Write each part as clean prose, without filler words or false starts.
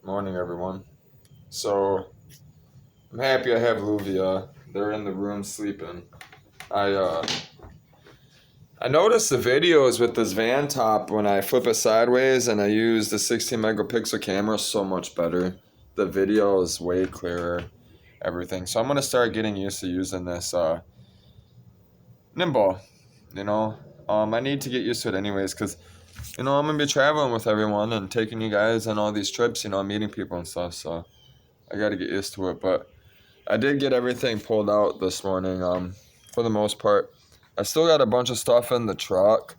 Morning, everyone. So I'm happy I have Luvia. They're in the room sleeping. I uh I noticed the videos with this van top when I flip it sideways and I use the 16 megapixel camera so much better. The video is way clearer, everything. So I'm gonna start getting used to using this Nimble. You know, I need to get used to it anyways, cause I'm gonna be traveling with everyone and taking you guys on all these trips. Meeting people and stuff. So I gotta get used to it, but. I did get everything pulled out this morning, for the most part. I still got a bunch of stuff in the truck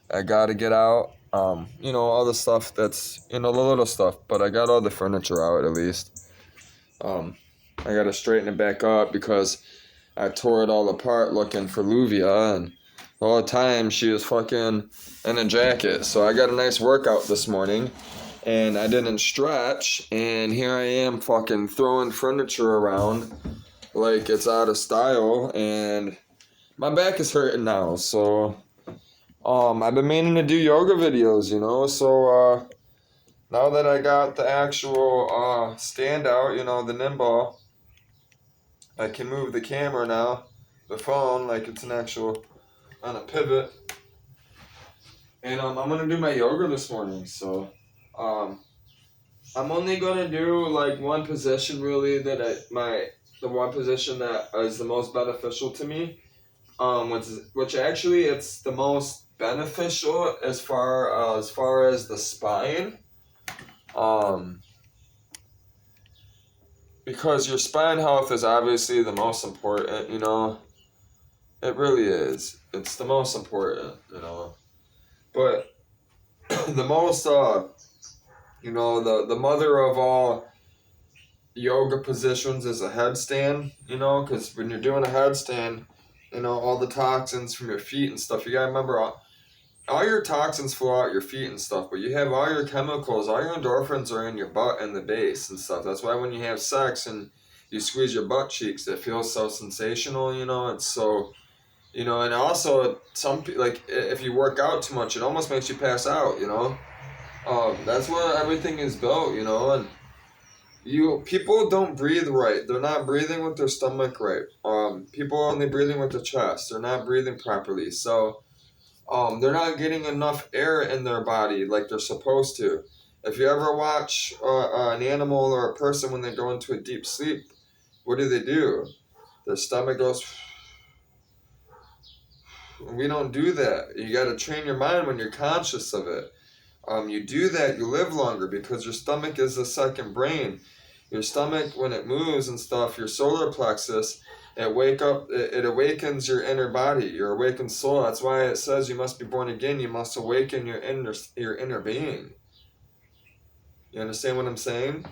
I gotta get out. All the stuff that's, the little stuff, but I got all the furniture out at least. I gotta straighten it back up because I tore it all apart looking for Luvia, and all the time she was fucking in a jacket. So I got a nice workout this morning, and I didn't stretch, and here I am fucking throwing furniture around like it's out of style, and my back is hurting now. So I've been meaning to do yoga videos, so now that I got the actual stand out, the Nimball, I can move the camera now, the phone, like it's an actual on a pivot. And I'm gonna do my yoga this morning, so I'm only gonna do like one position really the one position that is the most beneficial to me. Which actually it's the most beneficial as far as the spine. Um, because your spine health is obviously the most important. It really is. It's the most important. But the most the mother of all yoga positions is a headstand, because when you're doing a headstand, all the toxins from your feet and stuff, you gotta remember all your toxins flow out your feet and stuff, but you have all your chemicals, all your endorphins are in your butt and the base and stuff. That's why when you have sex and you squeeze your butt cheeks, it feels so sensational, it's so, and also like if you work out too much, it almost makes you pass out. That's where everything is built, and people don't breathe right. They're not breathing with their stomach right. People are only breathing with their chest. They're not breathing properly. So, they're not getting enough air in their body like they're supposed to. If you ever watch an animal or a person when they go into a deep sleep, what do? Their stomach goes. We don't do that. You got to train your mind when you're conscious of it. You do that, you live longer because your stomach is the second brain. Your stomach, when it moves and stuff, your solar plexus, it awakens your inner body, your awakened soul. That's why it says you must be born again. You must awaken your inner being. You understand what I'm saying?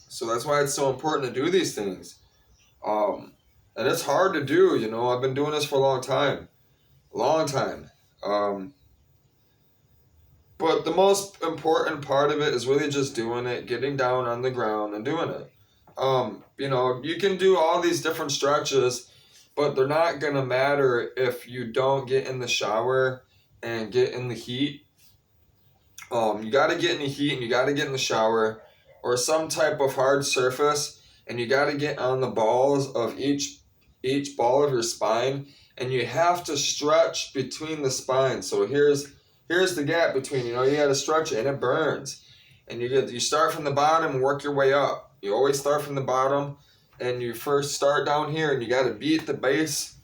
So that's why it's so important to do these things. And it's hard to do. I've been doing this for a long time. But the most important part of it is really just doing it, getting down on the ground and doing it. You can do all these different stretches, but they're not going to matter if you don't get in the shower and get in the heat. You got to get in the heat and you got to get in the shower or some type of hard surface, and you got to get on the balls of each ball of your spine, and you have to stretch between the spine. So here's the gap between, you got to stretch it and it burns. And you start from the bottom and work your way up. You always start from the bottom and you first start down here and you got to beat the base.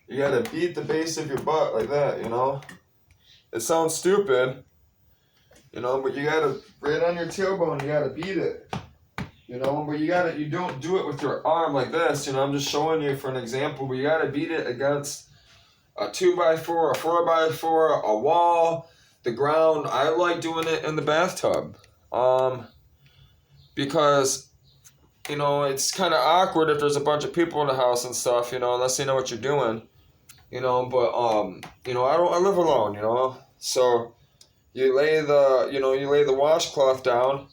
You got to beat the base of your butt like that, It sounds stupid, but you got to, right on your tailbone, you got to beat it. But you don't do it with your arm like this, I'm just showing you for an example, but you got to beat it against a 2x4, a 4x4, a wall, the ground. I like doing it in the bathtub, because, it's kind of awkward if there's a bunch of people in the house and stuff, unless you know what you're doing, but, I live alone, so you lay the washcloth down,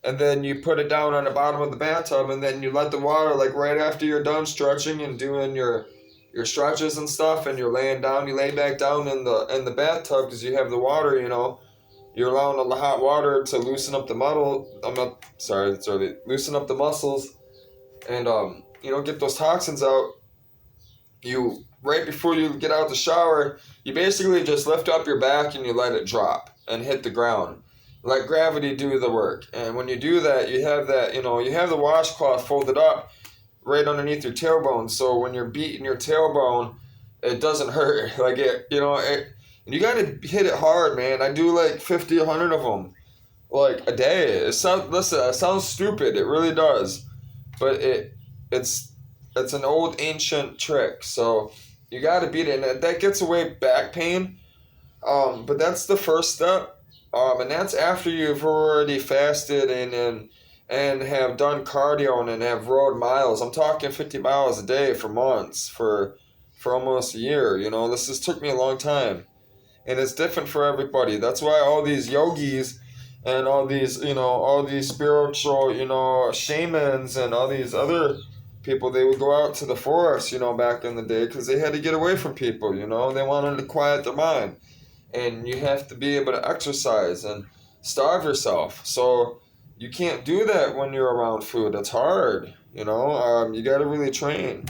and then you put it down on the bottom of the bathtub, and then you let the water, like right after you're done stretching and doing your stretches and stuff, and you're laying down, you lay back down in the bathtub because you have the water, You're allowing the hot water to loosen up the loosen up the muscles, and get those toxins out. You right before you get out the shower, you basically just lift up your back and you let it drop and hit the ground. Let gravity do the work. And when you do that, you have the washcloth folded up right underneath your tailbone. So when you're beating your tailbone, it doesn't hurt. And you gotta hit it hard, man. I do like 50, 100 of them, like a day. It sounds stupid. It really does, but it's an old ancient trick. So you gotta beat it, and that gets away back pain. But that's the first step. And that's after you've already fasted and have done cardio and have rode miles. I'm talking 50 miles a day for months, for almost a year. This has took me a long time, and it's different for everybody. That's why all these yogis and all these spiritual, shamans and all these other people, they would go out to the forest, back in the day, because they had to get away from people. They wanted to quiet their mind. And you have to be able to exercise and starve yourself. So you can't do that when you're around food. It's hard, you got to really train.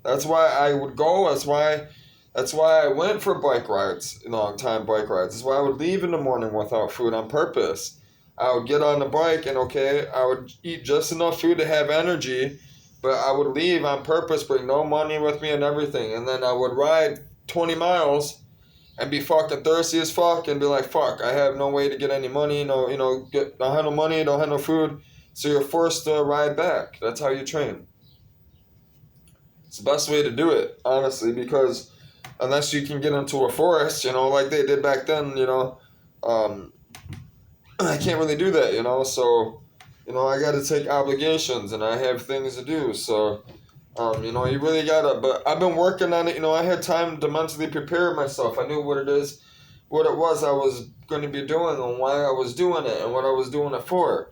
That's why I would go. That's why I went for bike rides, long time bike rides. That's why I would leave in the morning without food on purpose. I would get on the bike and I would eat just enough food to have energy, but I would leave on purpose, bring no money with me and everything. And then I would ride 20 miles and be fucking thirsty as fuck and be like, fuck, I have no way to get any money, don't have no money, don't have no food. So you're forced to ride back. That's how you train. It's the best way to do it, honestly, because unless you can get into a forest, like they did back then, I can't really do that, so, I got to take obligations and I have things to do, so, you really gotta, but I've been working on it, I had time to mentally prepare myself. I knew what it was I was going to be doing and why I was doing it and what I was doing it for.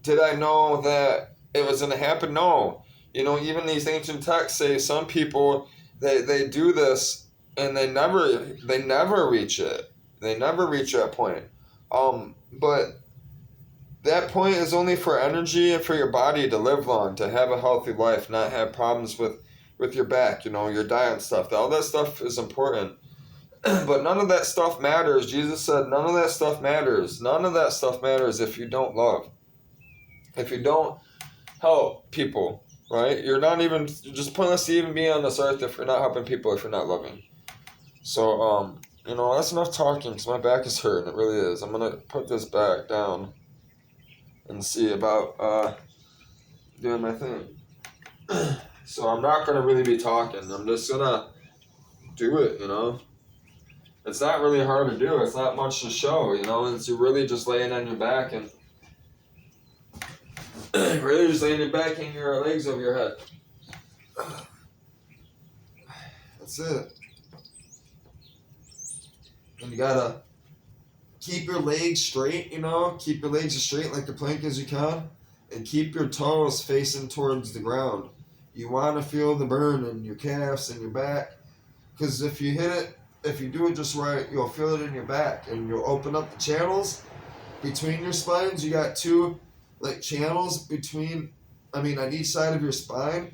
Did I know that it was going to happen? No. Even these ancient texts say some people, they do this and they never reach it. They never reach that point. But that point is only for energy and for your body to live long, to have a healthy life, not have problems with your back, your diet and stuff. All that stuff is important. But none of that stuff matters. Jesus said none of that stuff matters. None of that stuff matters if you don't love. If you don't help people, right? You're just pointless to even be on this earth if you're not helping people, if you're not loving. So, that's enough talking because my back is hurting. It really is. I'm going to put this back down and see about doing my thing. So I'm not going to really be talking. I'm just going to do it, It's not really hard to do. It's not much to show, It's you're really just laying on your back and really just laying your back, hanging your legs over your head. That's it. And you got to keep your legs straight, Keep your legs as straight like a plank as you can. And keep your toes facing towards the ground. You want to feel the burn in your calves and your back. Because if you do it just right, you'll feel it in your back. And you'll open up the channels between your spines. You got two, channels on each side of your spine.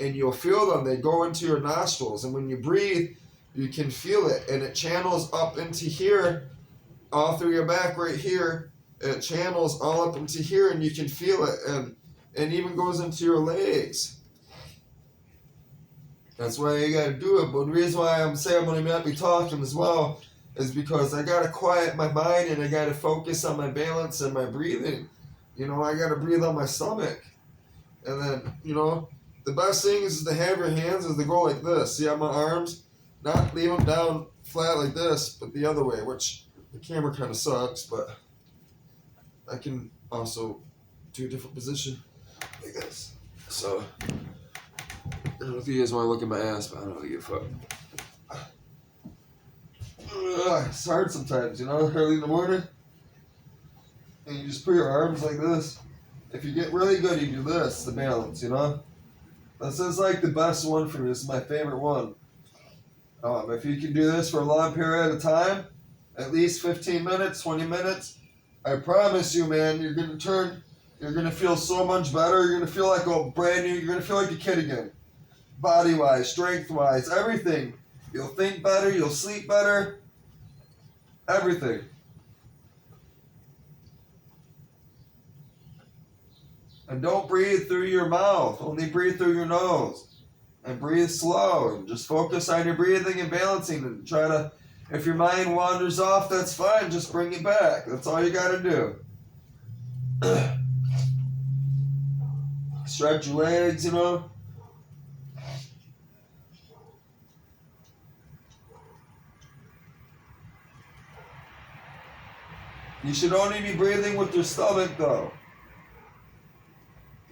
And you'll feel them. They go into your nostrils. And when you breathe, you can feel it. And it channels up into here, all through your back right here. It channels all up into here and you can feel it, and even goes into your legs. That's why you gotta do it. But the reason why I'm saying I'm gonna not be talking as well is because I gotta quiet my mind and I gotta focus on my balance and my breathing. I gotta breathe on my stomach. And then, the best thing is to have your hands is to go like this. See on my arms? Not leave them down flat like this, but the other way, which the camera kind of sucks, but I can also do a different position like this. So, I don't know if you guys want to look at my ass, but I don't really give a fuck. It's hard sometimes, early in the morning. And you just put your arms like this. If you get really good, you do this, the balance, This is the best one for me. This is my favorite one. If you can do this for a long period of time, at least 15 minutes, 20 minutes. I promise you, man, you're going to feel so much better. You're going to feel like a brand new, you're going to feel like a kid again. Body-wise, strength-wise, everything. You'll think better, you'll sleep better, everything. And don't breathe through your mouth. Only breathe through your nose. And breathe slow. And just focus on your breathing and balancing. And try to, if your mind wanders off, that's fine. Just bring it back. That's all you got to do. Stretch your legs, you know. You should only be breathing with your stomach, though.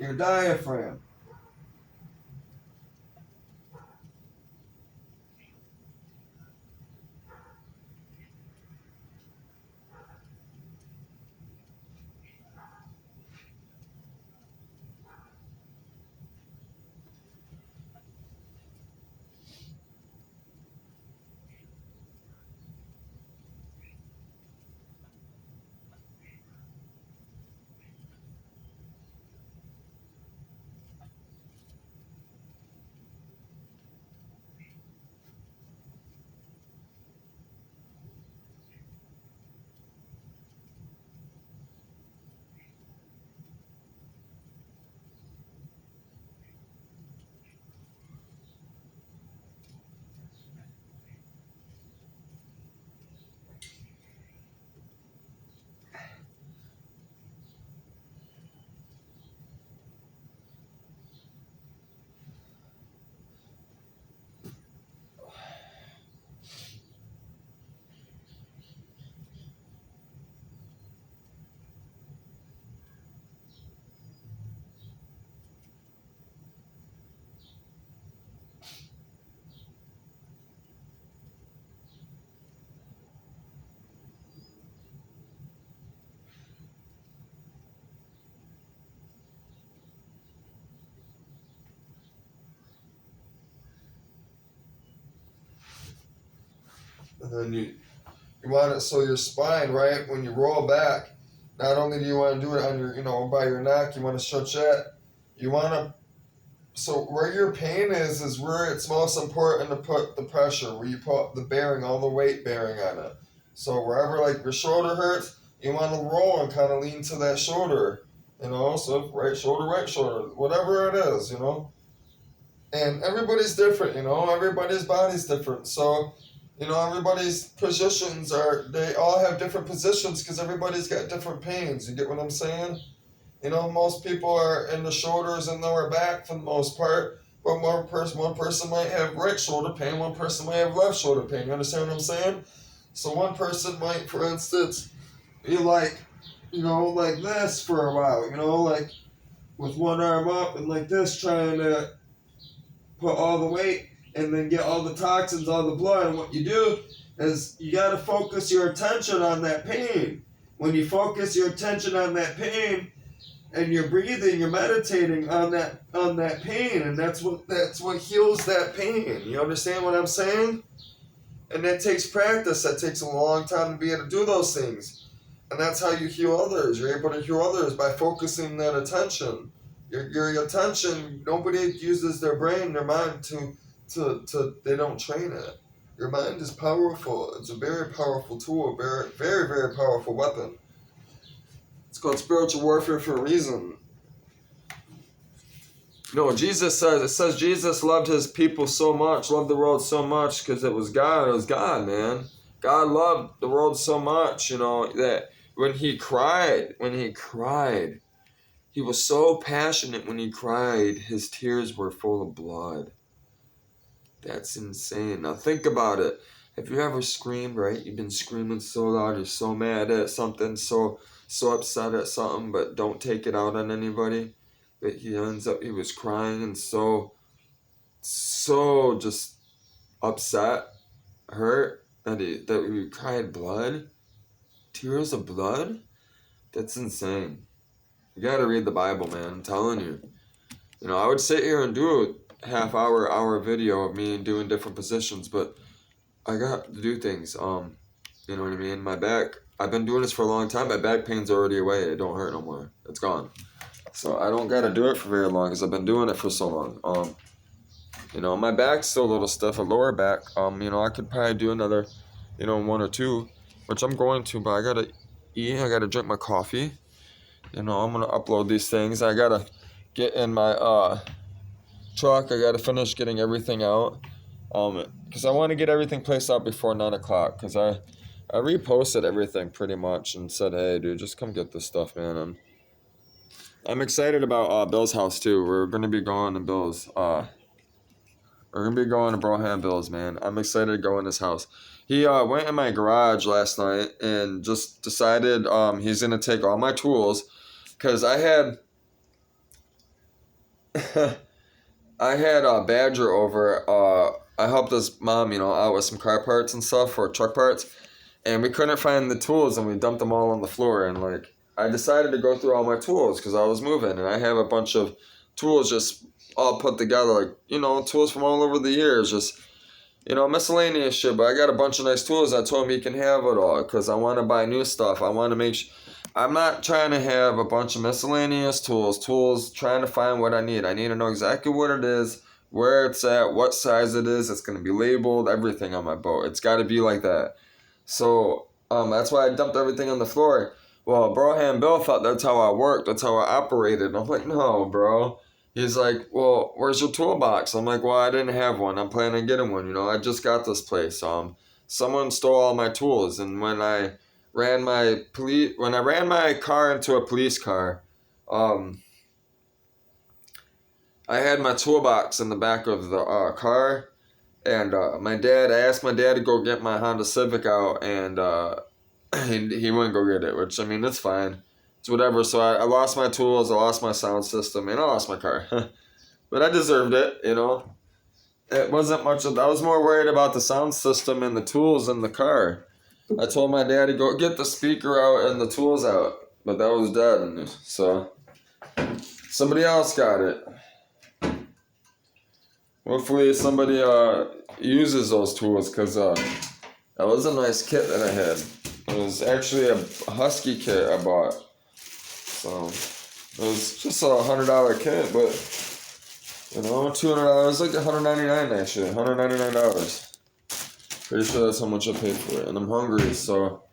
Your diaphragm. And then you want it so your spine, right, when you roll back, not only do you want to do it on your, by your neck, you want to stretch that. You want to, so where your pain is where it's most important to put the pressure, where you put the bearing, all the weight bearing on it. So wherever like your shoulder hurts, you want to roll and kind of lean to that shoulder, so right shoulder, whatever it is, And everybody's different, everybody's body's different. So, everybody's positions they all have different positions because everybody's got different pains. You get what I'm saying? Most people are in the shoulders and lower back for the most part. But one person might have right shoulder pain, one person might have left shoulder pain. You understand what I'm saying? So one person might, for instance, be like, like this for a while, like with one arm up and like this, trying to put all the weight and then get all the toxins, all the blood. And what you do is you got to focus your attention on that pain. When you focus your attention on that pain and you're breathing, you're meditating on that pain, and that's what heals that pain. You understand what I'm saying? And that takes practice. That takes a long time to be able to do those things. And that's how you heal others. You're able to heal others by focusing that attention. Your attention, nobody uses their brain, their mind they don't train it. Your mind is powerful. It's a very powerful tool, a very, very, very powerful weapon. It's called spiritual warfare for a reason. Jesus says Jesus loved his people so much, loved the world so much because it was God, man. God loved the world so much, that when he cried, he was so passionate when he cried, his tears were full of blood. That's insane. Now think about it. Have you ever screamed, right? You've been screaming so loud, you're so mad at something, so upset at something, but don't take it out on anybody. But he was crying and so just upset, hurt, that he cried blood. Tears of blood? That's insane. You gotta read the Bible, man. I'm telling you. I would sit here and do a hour video of me doing different positions, but I got to do things. You know what I mean? My back, I've been doing this for a long time. My back pain's already away. It don't hurt no more. It's gone. So I don't gotta do it for very long because I've been doing it for so long. My back's still a little stiff, a lower back. I could probably do another, one or two, which I'm going to, but I gotta eat. I gotta drink my coffee. I'm gonna upload these things. I gotta get in my truck. I gotta finish getting everything out. Because I want to get everything placed out before 9 o'clock. Because I reposted everything pretty much and said, hey, dude, just come get this stuff, man. And I'm excited about Bill's house too. We're gonna be going to Bill's. We're gonna be going to Broham Bill's, man. I'm excited to go in his house. He went in my garage last night and just decided he's gonna take all my tools, cause I had I had a Badger over. I helped his mom, out with some car parts and stuff for truck parts, and we couldn't find the tools, and we dumped them all on the floor. And like, I decided to go through all my tools because I was moving, and I have a bunch of tools just all put together, like tools from all over the years, just miscellaneous shit. But I got a bunch of nice tools. I told him he can have it all because I want to buy new stuff. I want to make sure. I'm not trying to have a bunch of miscellaneous tools, trying to find what I need. I need to know exactly what it is, where it's at, what size it is. It's going to be labeled, everything on my boat. It's got to be like that. So that's why I dumped everything on the floor. Well, Broham Bill thought that's how I worked. That's how I operated. And I'm like, no, bro. He's like, well, where's your toolbox? I'm like, well, I didn't have one. I'm planning on getting one. I just got this place. Someone stole all my tools. And when I ran my car into a police car, I had my toolbox in the back of the car, and I asked my dad to go get my Honda Civic out, and he wouldn't go get it, which, I mean, it's fine. It's whatever. So I lost my tools, I lost my sound system, and I lost my car. But I deserved it, It wasn't much I was more worried about the sound system and the tools in the car. I told my dad to go get the speaker out and the tools out, but that was dead. So somebody else got it. Hopefully somebody uses those tools, because that was a nice kit that I had. It was actually a Husky kit I bought. So it was just a $100 kit, but $200, like $199 actually, $199. Pretty sure that's how much I paid for it, and I'm hungry, so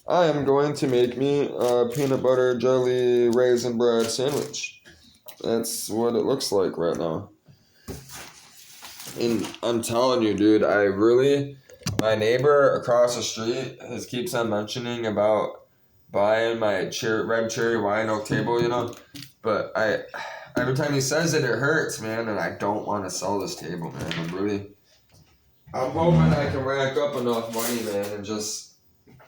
I am going to make me a peanut butter jelly raisin bread sandwich. That's what it looks like right now. And I'm telling you, dude, my neighbor across the street keeps on mentioning about buying my red cherry wine oak table, but every time he says it, it hurts, man, and I don't want to sell this table, man. I'm hoping I can rack up enough money, man, and just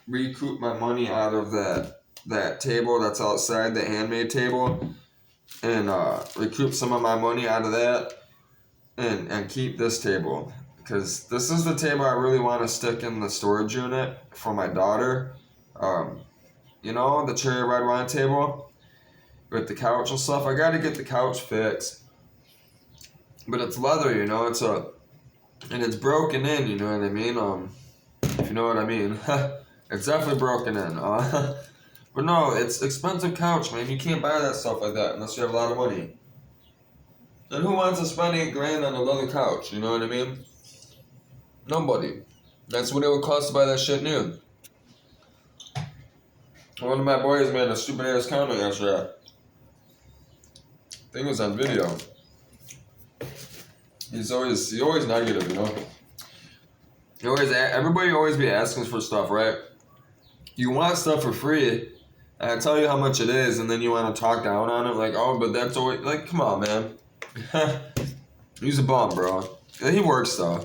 recoup my money out of that table that's outside, the handmade table, and recoup some of my money out of that, and keep this table, because this is the table I really want to stick in the storage unit for my daughter. The cherry red wine table with the couch and stuff. I got to get the couch fixed, but it's leather, and it's broken in, you know what I mean? If you know what I mean. It's definitely broken in. But no, it's expensive couch, man. You can't buy that stuff like that unless you have a lot of money. And who wants to spend $8,000 on a leather couch, you know what I mean? Nobody. That's what it would cost to buy that shit new. One of my boys made a stupid ass comment yesterday. I think it was on video. He's always negative, Everybody always be asking for stuff, right? You want stuff for free, and I tell you how much it is, and then you want to talk down on it, like, oh, but that's always, like, come on, man. He's a bum, bro. He works, though.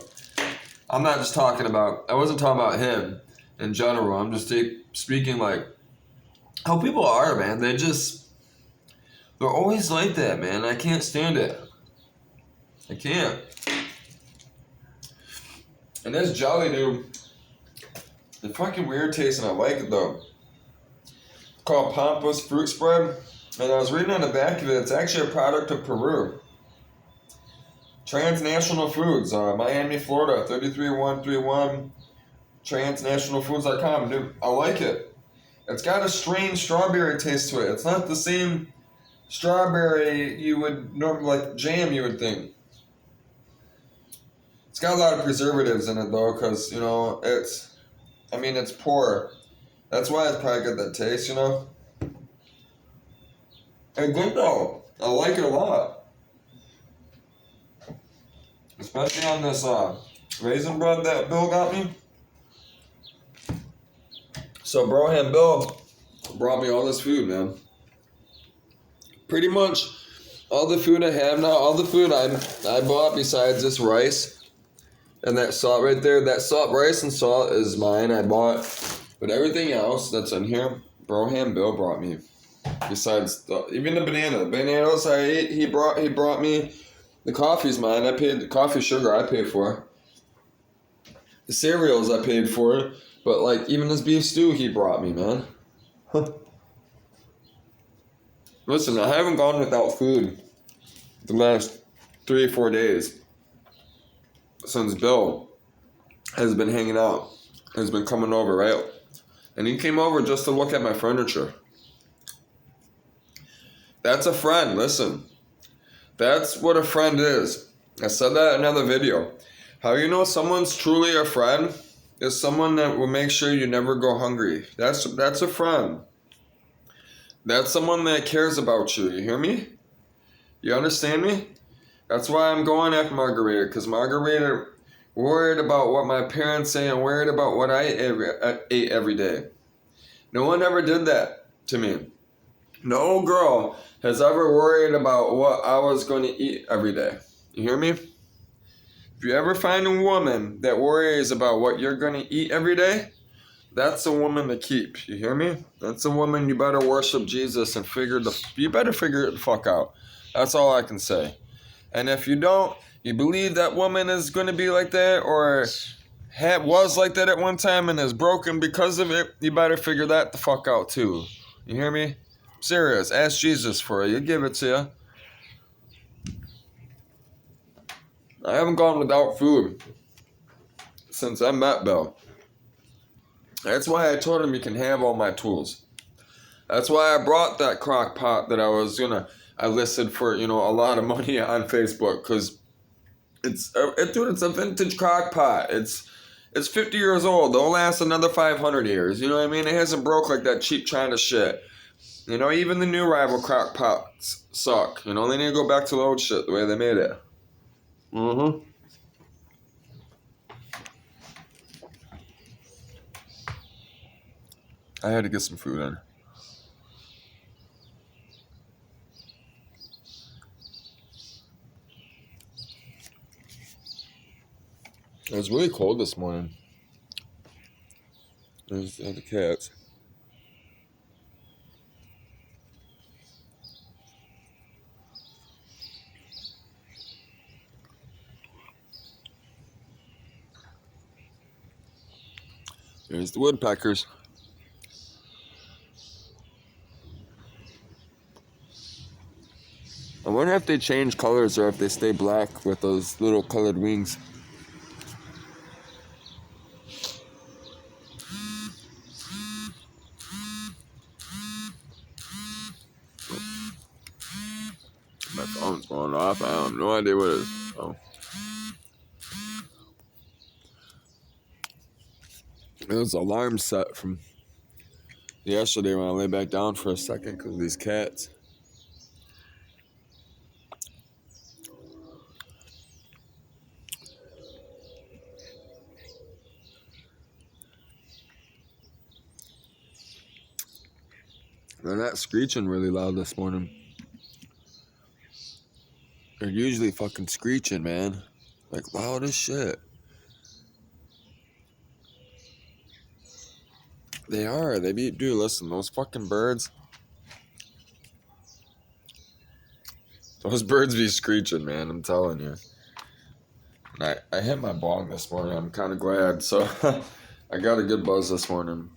I wasn't talking about him in general. I'm just speaking, like, how people are, man. They're always like that, man. I can't stand it. I can't. And this jelly, dude, it's fucking weird taste, and I like it, though. It's called Pampas Fruit Spread, and I was reading on the back of it, it's actually a product of Peru. Transnational Foods, Miami, Florida, 33131, transnationalfoods.com, dude. I like it. It's got a strange strawberry taste to it. It's not the same strawberry you would normally, like jam you would think. It's got a lot of preservatives in it though, because, you know, it's poor. That's why it's probably got that taste, you know? And good though. I like it a lot. Especially on this raisin bread that Bill got me. So Broham Bill brought me all this food, man. Pretty much all the food I have now, all the food I bought besides this rice and that salt right there, that salt, rice and salt is mine, I bought. But everything else that's in here, Broham Bill brought me. Besides, even the bananas I ate, he brought me. The coffee's mine. I paid the coffee sugar. I paid for. The cereals I paid for, but like even this beef stew he brought me, man. Listen, I haven't gone without food the last 3 or 4 days since Bill has been hanging out, has been coming over, right? And he came over just to look at my furniture. That's a friend, listen. That's what a friend is. I said that in another video. How you know someone's truly a friend is someone that will make sure you never go hungry. That's a friend. That's someone that cares about you. You hear me? You understand me? That's why I'm going after Margarita, because Margarita worried about what my parents say and worried about what I ate every day. No one ever did that to me. No girl has ever worried about what I was going to eat every day. You hear me? If you ever find a woman that worries about what you're going to eat every day, that's a woman to keep. You hear me? That's a woman you better worship Jesus and you better figure it the fuck out. That's all I can say. And if you don't, you believe that woman is going to be like that or was like that at one time and is broken because of it, you better figure that the fuck out too. You hear me? Serious. Ask Jesus for it. He'll give it to you. I haven't gone without food since I met Bill. That's why I told him you can have all my tools. That's why I brought that crock pot that I listed for, a lot of money on Facebook, because it's a vintage crock pot. It's 50 years old. It'll last another 500 years. You know what I mean? It hasn't broke like that cheap China shit. Even the new rival crock pots suck. They need to go back to the old shit the way they made it. I had to get some food in. It was really cold this morning. There's the cats. There's the woodpeckers. I wonder if they change colors or if they stay black with those little colored wings. My phone's going off. I have no idea what it is. Oh. It was an alarm set from yesterday when I lay back down for a second because of these cats. They're not screeching really loud this morning. They're usually fucking screeching, man. Like loud as shit. They are. Dude, listen, those fucking birds. Those birds be screeching, man. I'm telling you. And I hit my bong this morning. I'm kind of glad. So I got a good buzz this morning.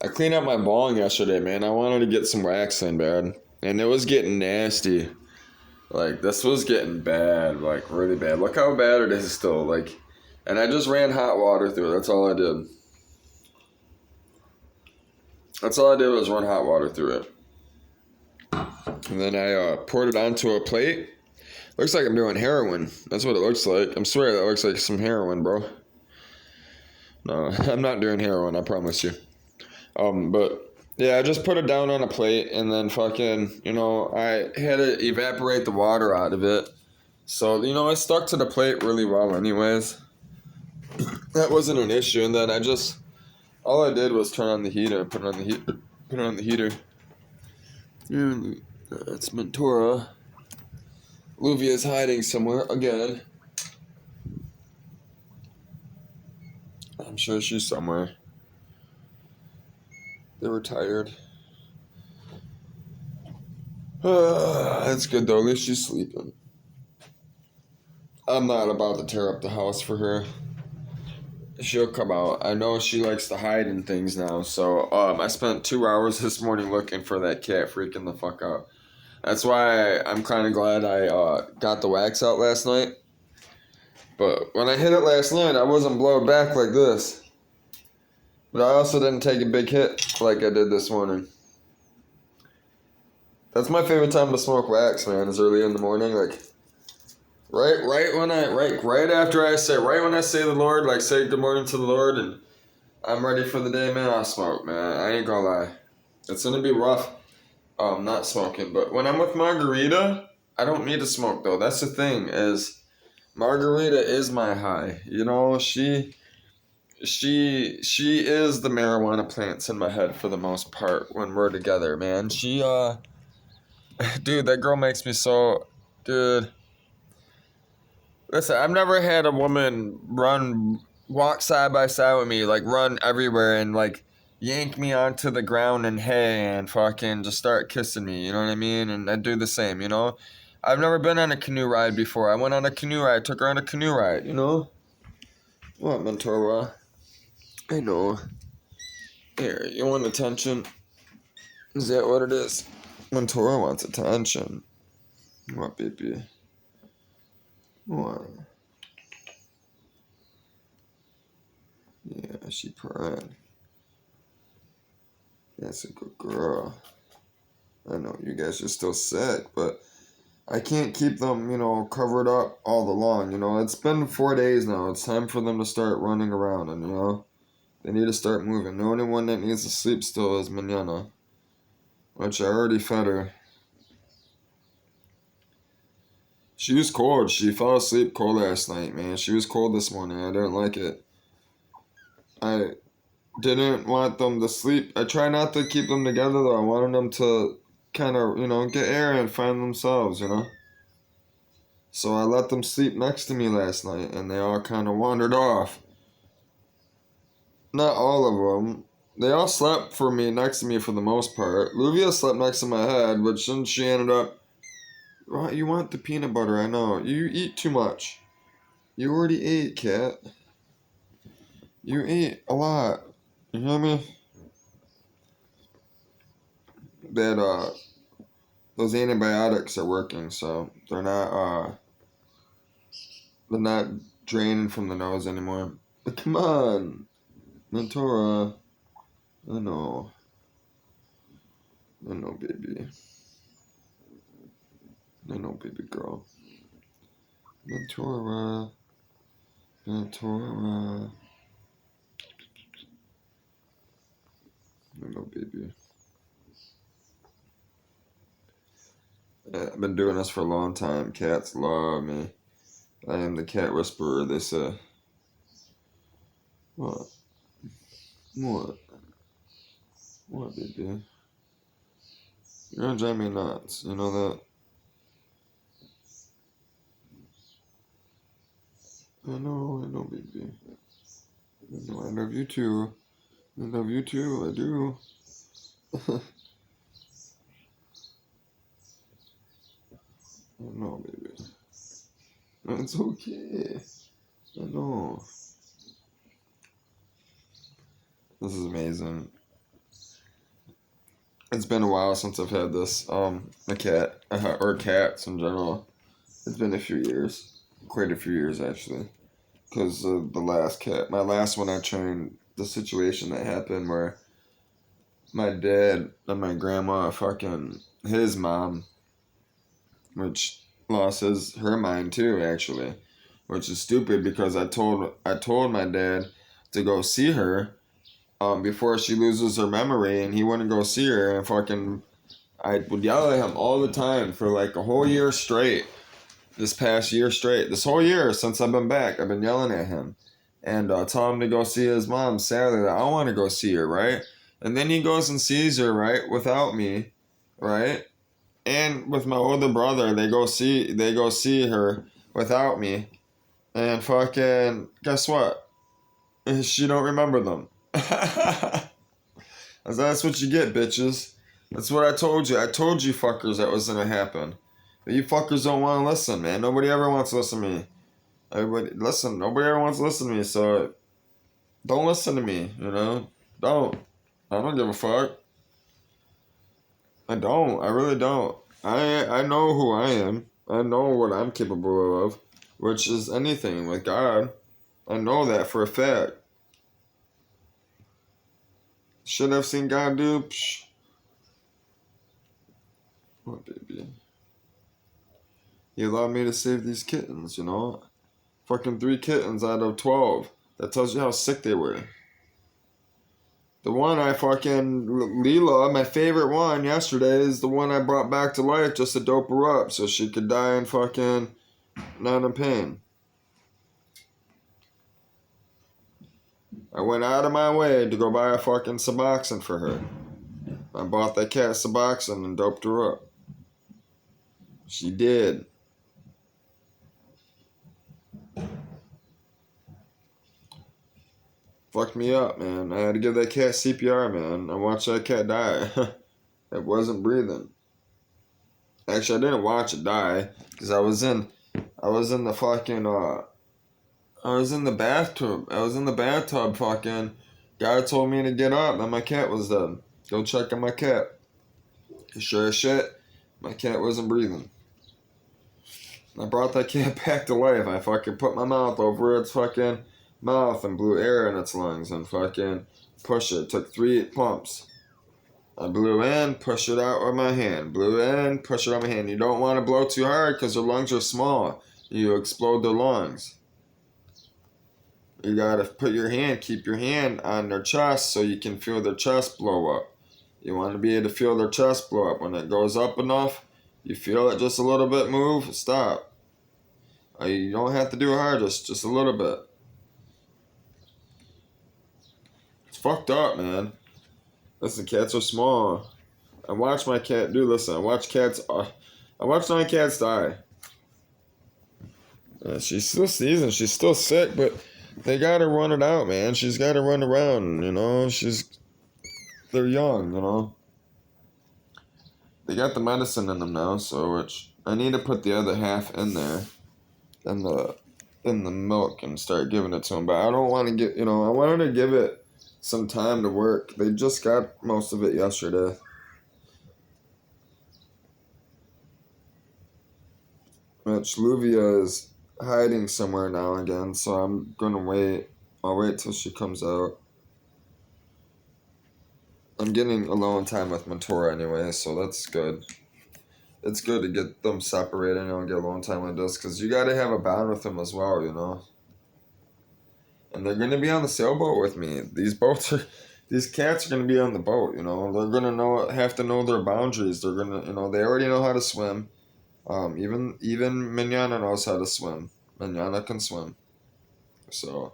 I cleaned out my bong yesterday, man. I wanted to get some wax in, bad. And it was getting nasty. Like, this was getting bad, like, really bad. Look how bad it is still, like, and I just ran hot water through it. That's all I did. That's all I did was run hot water through it. And then I poured it onto a plate. Looks like I'm doing heroin. That's what it looks like. I'm swear that looks like some heroin, bro. No, I'm not doing heroin, I promise you. But yeah, I just put it down on a plate and then fucking, I had to evaporate the water out of it. So, it stuck to the plate really well anyways. That wasn't an issue. And then all I did was turn on the heater, put it on the heater. And that's Mentora. Luvia's hiding somewhere again. I'm sure she's somewhere. They were tired. That's good though, at least she's sleeping. I'm not about to tear up the house for her. She'll come out. I know she likes to hide in things now, so I spent 2 hours this morning looking for that cat freaking the fuck out. That's why I'm kind of glad I got the wax out last night. But when I hit it last night, I wasn't blowing back like this. But I also didn't take a big hit like I did this morning. That's my favorite time to smoke wax, man, is early in the morning. Like, right when I say the Lord, like say good morning to the Lord and I'm ready for the day, man, I'll smoke, man. I ain't gonna lie. It's gonna be rough, not smoking. But when I'm with Margarita, I don't need to smoke, though. That's the thing, is Margarita is my high. She is the marijuana plants in my head for the most part when we're together, man. Dude, that girl makes me so, dude. Listen, I've never had a woman walk side by side with me, like run everywhere and like yank me onto the ground and hay and fucking just start kissing me, you know what I mean? And I do the same, I've never been on a canoe ride before. I went on a canoe ride, took her on a canoe ride, What, Mentora? I know. Here, you want attention? Is that what it is? Mentora wants attention. What, baby? What? Yeah, she purring. That's a good girl. I know you guys are still sick, but I can't keep them, covered up all the long. It's been 4 days now. It's time for them to start running around, and they need to start moving. The only one that needs to sleep still is Manana, which I already fed her. She was cold. She fell asleep cold last night, man. She was cold this morning. I didn't like it. I didn't want them to sleep. I try not to keep them together, though. I wanted them to kind of, get air and find themselves, So I let them sleep next to me last night, and they all kind of wandered off. Not all of them. They all slept for me next to me for the most part. Luvia slept next to my head, but then she ended up. Oh, you want the peanut butter? I know. You eat too much. You already ate, cat. You ate a lot. You hear me? That those antibiotics are working, so they're not draining from the nose anymore. But come on, Mentora. I know, baby. I know, baby girl. Mentora. I know, baby. I've been doing this for a long time. Cats love me. I am the cat whisperer, they say. What? What? What, baby? You're gonna drive me nuts. You know that? I know, baby. I know, I love you too. I love you too, I do. I know, baby. It's okay. I know. This is amazing. It's been a while since I've had this. A cat, or cats in general. It's been a few years, quite a few years actually. Because the last cat, my last one I trained, the situation that happened where my dad and my grandma fucking his mom, which lost her mind too actually, which is stupid because I told my dad to go see her before she loses her memory, and he wouldn't go see her, and fucking I would yell at him all the time for like a whole year straight. This past year straight, this whole year since I've been back, I've been yelling at him and tell him to go see his mom. Sadly, that I want to go see her, right? And then he goes and sees her, right, without me, right? And with my older brother, they go see her without me, and fucking guess what? She don't remember them. That's what you get, bitches. That's what I told you. I told you fuckers that was gonna happen. But you fuckers don't want to listen, man. Nobody ever wants to listen to me. Nobody ever wants to listen to me, so don't listen to me, you know? Don't. I don't give a fuck. I don't. I really don't. I know who I am. I know what I'm capable of, which is anything with God. I know that for a fact. Should I've seen God do? Psh. What, baby? He allowed me to save these kittens, you know? Fucking 3 kittens out of 12. That tells you how sick they were. The one I fucking, Leela, my favorite one yesterday, is the one I brought back to life just to dope her up so she could die in fucking, not in pain. I went out of my way to go buy a fucking Suboxone for her. I bought that cat Suboxone and doped her up. She did. Fucked me up, man. I had to give that cat CPR, man. I watched that cat die. It wasn't breathing. Actually, I didn't watch it die because I was in the fucking I was in the bathtub. I was in the bathtub. Fucking guy told me to get up, and my cat was dead. Go check on my cat. Sure as shit, my cat wasn't breathing. I brought that cat back to life. I fucking put my mouth over its fucking mouth and blew air in its lungs and fucking pushed it. Took 3 pumps. I blew in, pushed it out with my hand. Blew in, push it out with my hand. You don't want to blow too hard because their lungs are small. You explode their lungs. You gotta keep your hand on their chest so you can feel their chest blow up. You want to be able to feel their chest blow up. When it goes up enough, you feel it just a little bit move, stop. You don't have to do it hard, just a little bit. It's fucked up, man. Listen, cats are small. I watch my cat I watch my cats die. She's still seasoned, she's still sick, but they gotta run it out, man. She's gotta run around, you know. They're young, you know. They got the medicine in them now, so which I need to put the other half in there, in the milk, and start giving it to them. But I don't want to I wanted to give it some time to work. They just got most of it yesterday. Which Luvia is hiding somewhere now again, so I'm gonna wait. I'll wait till she comes out. I'm getting alone time with Mentora anyway, so that's good. It's good to get them separated and get alone time like this, because you gotta have a bond with them as well, you know. And they're gonna be on the sailboat with me. These cats are gonna be on the boat, you know. They're gonna have to know their boundaries. They're gonna, they already know how to swim. Even Mignana knows how to swim. Mignana can swim. So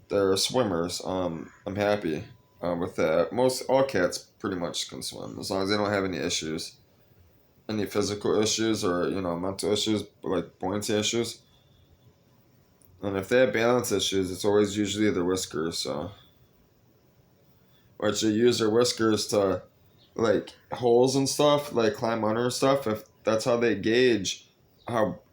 they're swimmers. I'm happy with that. All cats pretty much can swim as long as they don't have any issues, any physical issues or mental issues like buoyancy issues. And if they have balance issues, it's always usually their whiskers. So, which they use their whiskers to like holes and stuff, like climb under and stuff. If that's how they gauge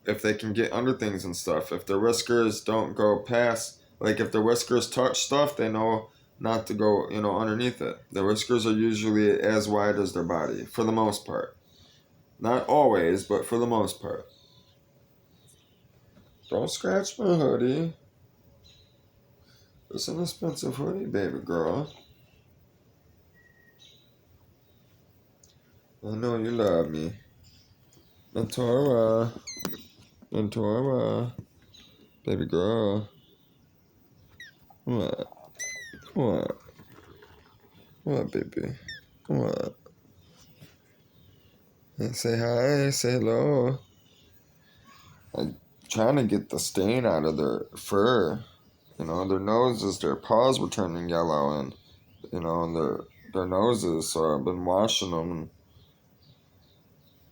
if they can get under things and stuff. If their whiskers don't go past, like if their whiskers touch stuff, they know not to go, underneath it. The whiskers are usually as wide as their body, for the most part. Not always, but for the most part. Don't scratch my hoodie. It's an expensive hoodie, baby girl. I know you love me. Ventura. Ventura. Baby girl. What? What? What, baby? What? Hey, say hi, say hello. I'm trying to get the stain out of their fur. Their noses, their paws were turning yellow, and and their noses. So I've been washing them. And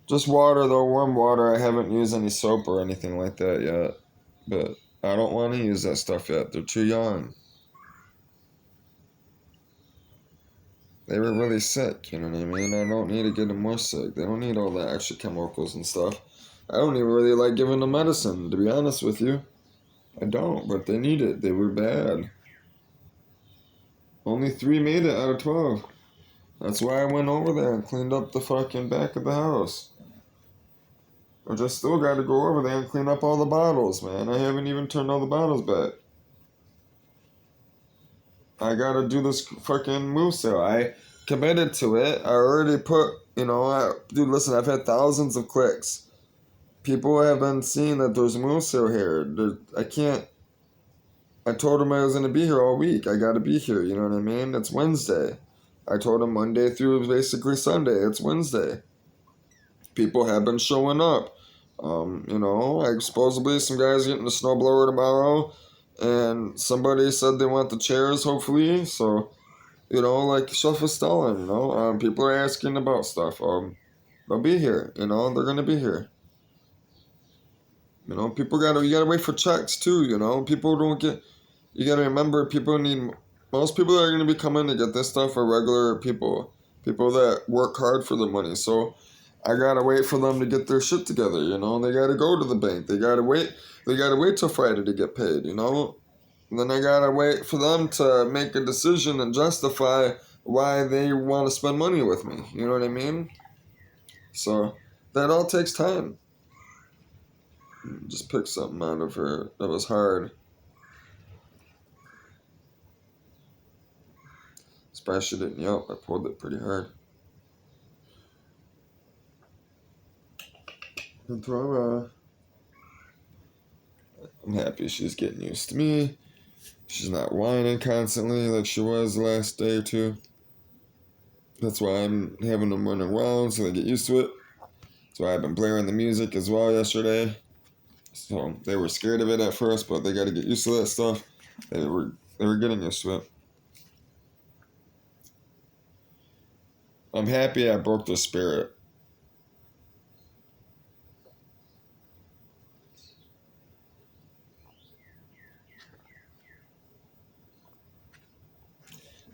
just water though, warm water. I haven't used any soap or anything like that yet, but I don't want to use that stuff yet. They're too young. They were really sick, you know what I mean? I don't need to get them more sick. They don't need all the extra chemicals and stuff. I don't even really like giving them medicine, to be honest with you. I don't, but they need it. They were bad. Only 3 made it out of 12. That's why I went over there and cleaned up the fucking back of the house. I just still gotta go over there and clean up all the bottles, man. I haven't even turned all the bottles back. I gotta do this fucking move sale. I committed to it. I already put, dude, listen, I've had thousands of clicks. People have been seeing that there's a move sale here. I told them I was gonna be here all week. I gotta be here, you know what I mean? It's Wednesday. I told them Monday through basically Sunday. It's Wednesday. People have been showing up. Like supposedly some guys getting a snowblower tomorrow, and somebody said they want the chairs, hopefully. So, like stuff is selling. People are asking about stuff. They'll be here. They're gonna be here. You gotta wait for checks too. People don't get. You gotta remember, most people that are gonna be coming to get this stuff are regular people that work hard for the money. So I gotta wait for them to get their shit together. They gotta go to the bank. They gotta wait till Friday to get paid. And then I gotta wait for them to make a decision and justify why they want to spend money with me. You know what I mean? So that all takes time. Just pick something out of her that was hard. Especially didn't yelp. I pulled it pretty hard. I'm happy she's getting used to me. She's not whining constantly like she was the last day or two. That's why I'm having them run around so they get used to it. That's why I've been blaring the music as well yesterday. So they were scared of it at first, but they got to get used to that stuff. They were getting used to it. I'm happy I broke their spirit.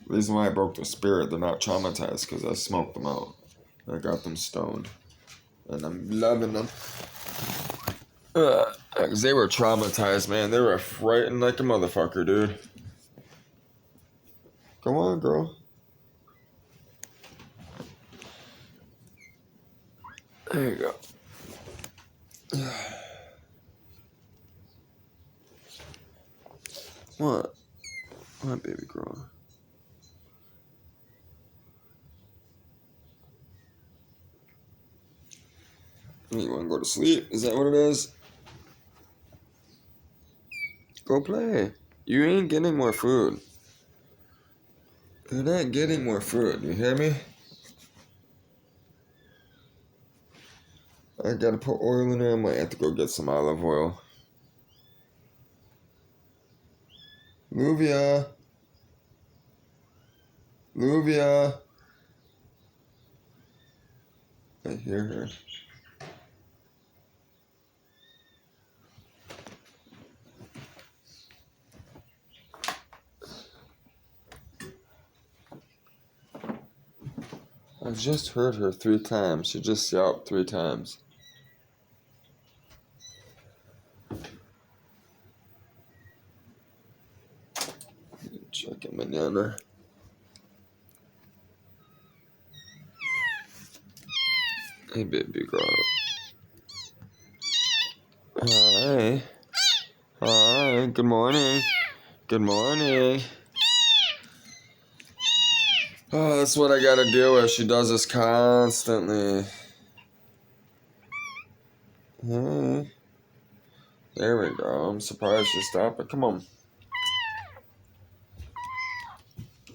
The reason why I broke their spirit, they're not traumatized because I smoked them out. I got them stoned. And I'm loving them. Cause they were traumatized, man. They were frightened like a motherfucker, dude. Come on, girl. There you go. What? What, baby girl? You want to go to sleep? Is that what it is? Go play. You ain't getting more food. You're not getting more food. You hear me? I gotta put oil in there. I might have to go get some olive oil. Luvia. Luvia. I hear her. I just heard her 3 times. She just yelped 3 times. Check it, manana. Hey, baby girl. Hi. Hi. Good morning. Good morning. Oh, that's what I gotta deal with. She does this constantly. Hey. There we go. I'm surprised she stopped it. Come on.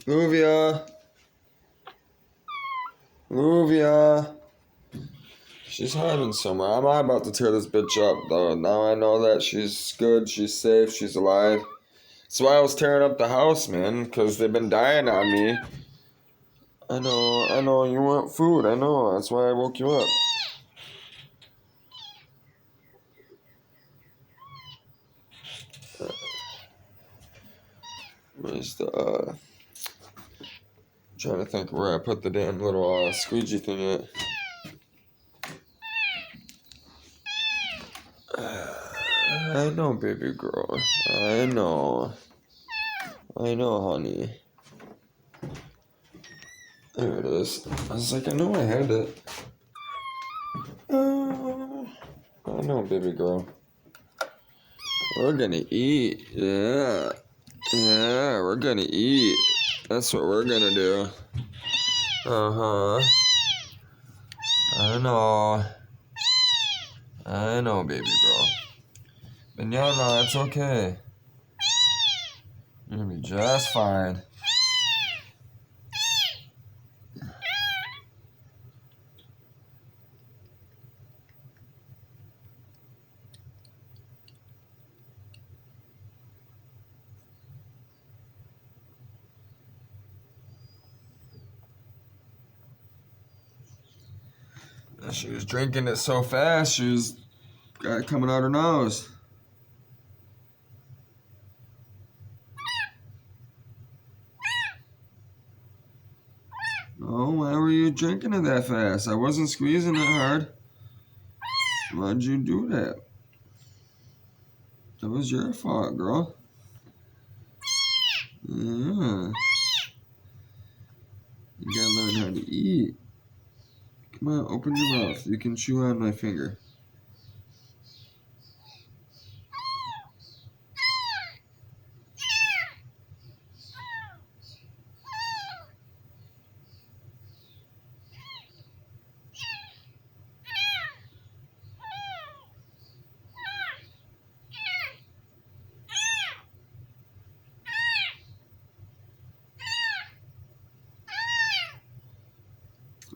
Luvia. Luvia. She's hiding somewhere. I'm not about to tear this bitch up, though. Now I know that she's good, she's safe, she's alive. That's why I was tearing up the house, man, because they've been dying on me. I know, you want food, I know. That's why I woke you up. Where's the, trying to think where I put the damn little, squeegee thing at. I know, baby girl. I know. I know, honey. There it is. I was like, I know I had it. I know, baby girl. We're gonna eat. Yeah. Yeah, we're gonna eat. That's what we're gonna do. Uh-huh. I know. I know, baby girl. But no, it's okay. You're gonna be just fine. She was drinking it so fast, got it coming out her nose. Oh, why were you drinking it that fast? I wasn't squeezing it hard. Why'd you do that? That was your fault, girl. Yeah. You gotta learn how to eat. Come on, open your mouth. You can chew on my finger.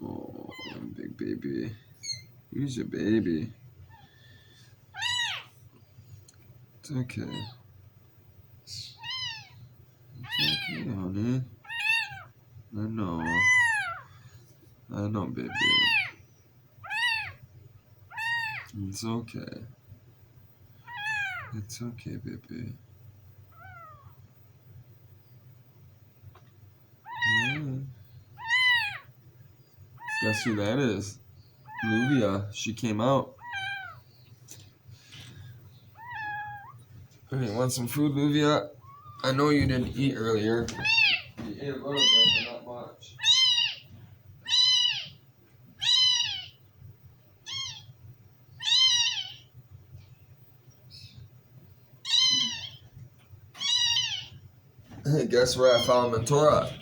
Oh, big baby. Here's your baby. It's okay. It's okay, honey. I know. I know, baby. It's okay. It's okay, baby. Yeah. Guess who that is? Luvia. She came out. Hey, want some food, Luvia? I know you didn't eat earlier. You ate a little bit, but not much. Hey, guess where I found Mentora?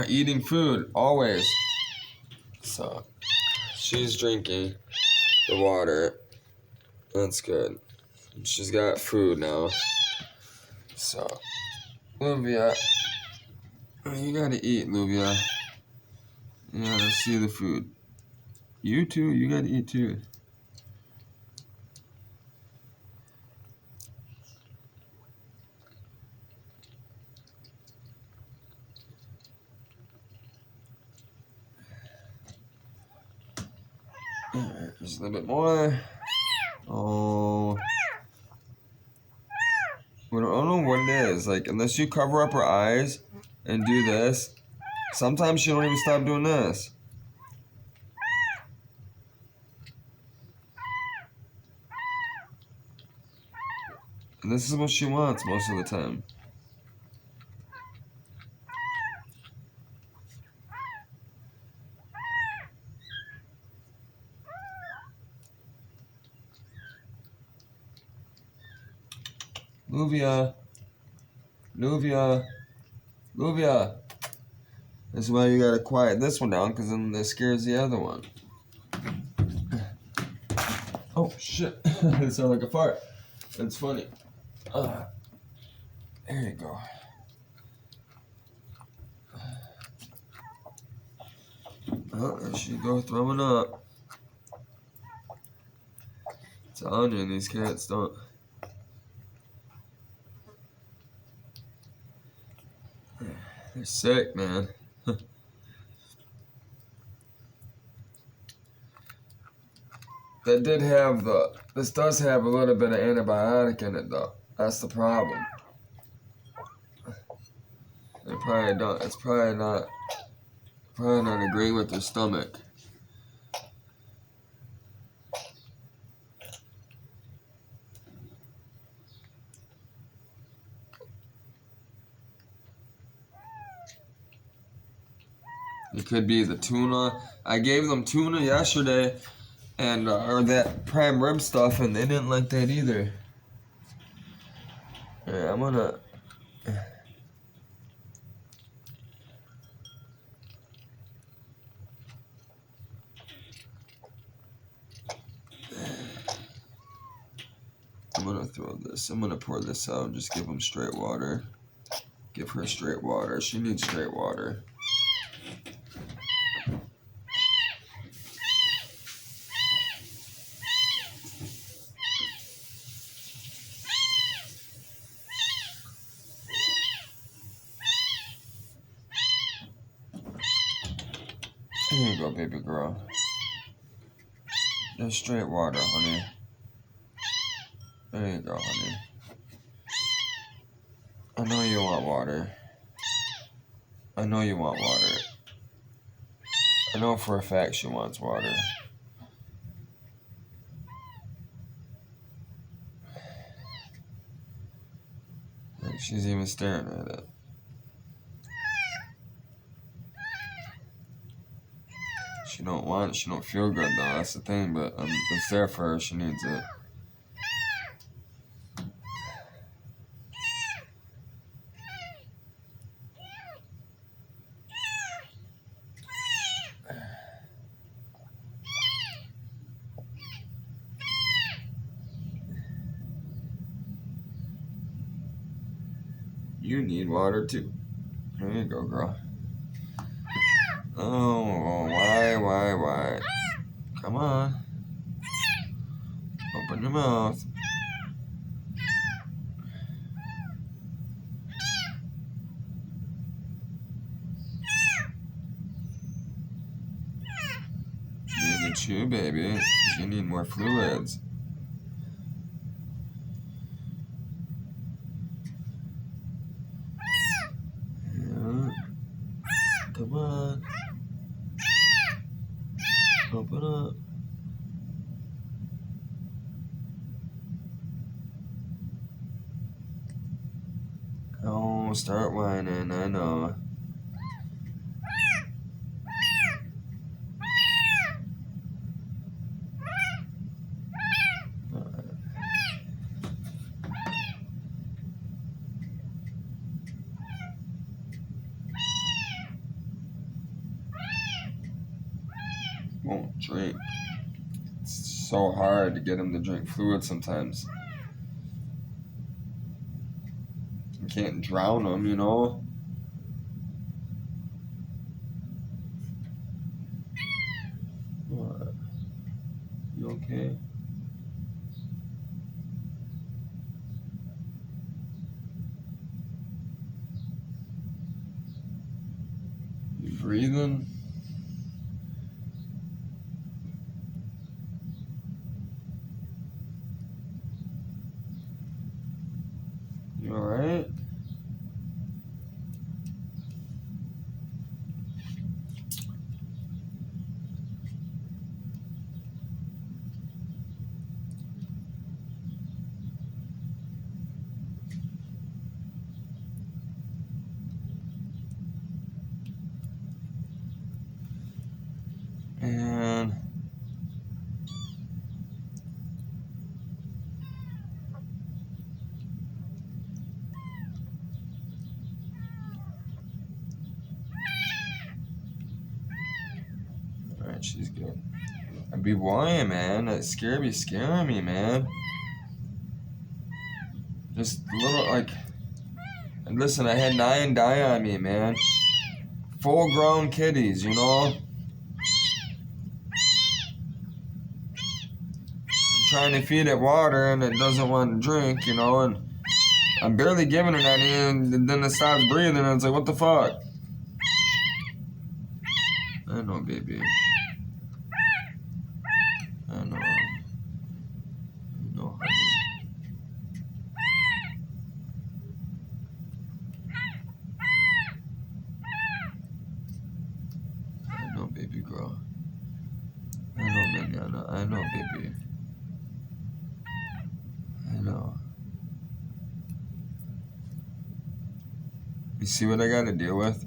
Eating food, always. So, she's drinking the water. That's good. She's got food now. So, Luvia, you gotta eat, Luvia. You gotta see the food. You too, you gotta eat too. Alright, just a little bit more. Oh. I don't know what it is. Like, unless you cover up her eyes and do this, sometimes she don't even stop doing this. And this is what she wants most of the time. Luvia. Luvia. Luvia. That's why you gotta quiet this one down, because then that scares the other one. Oh, shit. It sounded like a fart. That's funny. There you go. Oh, there she go, throwing up. It's on you, and these cats don't. They're sick, man. This does have a little bit of antibiotic in it, though. That's the problem. They probably don't. It's probably not agreeing with their stomach. It could be the tuna. I gave them tuna yesterday, and or that prime rib stuff, and they didn't like that either. Yeah, I'm gonna. I'm gonna throw this. I'm gonna pour this out and just give them straight water. Give her straight water. She needs straight water. Here you go, baby girl. Just straight water, honey. There you go, honey. I know you want water. I know you want water. I know for a fact she wants water. She's even staring at it. She don't want it. She don't feel good though. That's the thing. But it's there for her. She needs it. You need water too. There you go, girl. Oh, why? Come on. Open your mouth. You need to chew, baby. You need more fluids. Yeah. Come on. Open up. Oh, start whining. I know. Won't drink. It's so hard to get him to drink fluid sometimes. You can't drown him, you know? What? You okay? You breathing? You alright? Alright, she's good. I'd be worrying, man. That scaring me, man. Just a little, like... And listen, I had 9 die on me, man. Full-grown kitties, you know? I'm trying to feed it water, and it doesn't want to drink, you know? And I'm barely giving it any, and then it stops breathing, and it's like, what the fuck? I know, baby. I know. I know, honey. I know, baby girl. I know, Manana. I know, baby. I know. You see what I gotta deal with?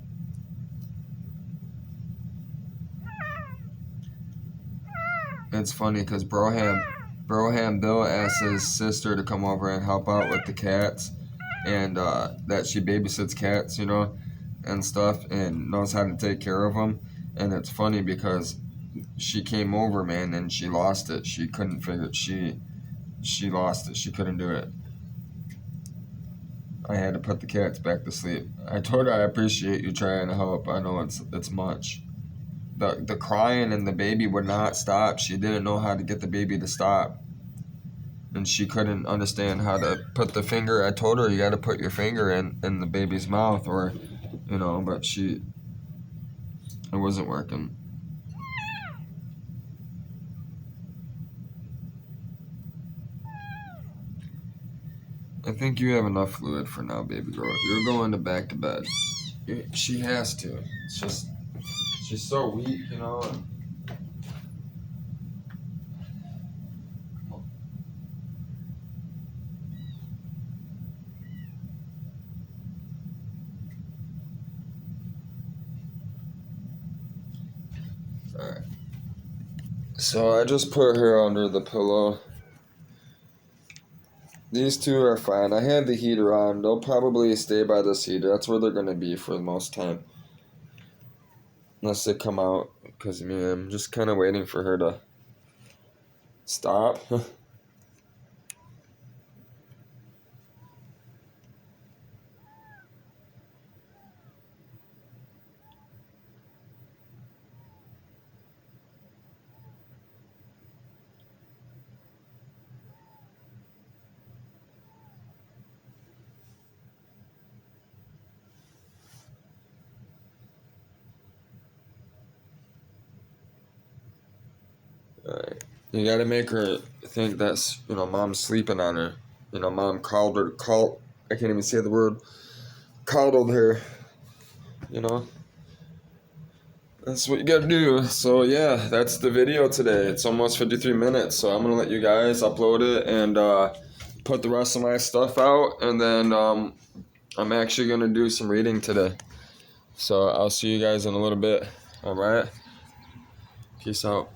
It's funny because Broham Bill asked his sister to come over and help out with the cats, and that she babysits cats, you know, and stuff, and knows how to take care of them. And it's funny because she came over, man, and she lost it. She couldn't figure it. She lost it. She couldn't do it. I had to put the cats back to sleep. I told her I appreciate you trying to help. I know it's much. The crying and the baby would not stop. She didn't know how to get the baby to stop. And she couldn't understand how to put the finger. I told her you got to put your finger in the baby's mouth, or, you know, but it wasn't working. I think you have enough fluid for now, baby girl. You're going to back to bed. She has to. It's just, she's so weak, you know. Alright. So I just put her under the pillow. These two are fine. I had the heater on. They'll probably stay by this heater. That's where they're going to be for the most time. Unless they come out. Because, I mean, I'm just kind of waiting for her to stop. Alright. You gotta make her think that's, you know, mom's sleeping on her. You know, mom I can't even say the word, coddled her. You know? That's what you gotta do. So yeah, that's the video today. It's almost 53 minutes, so I'm gonna let you guys upload it and put the rest of my stuff out, and then I'm actually gonna do some reading today. So I'll see you guys in a little bit. Alright? Peace out.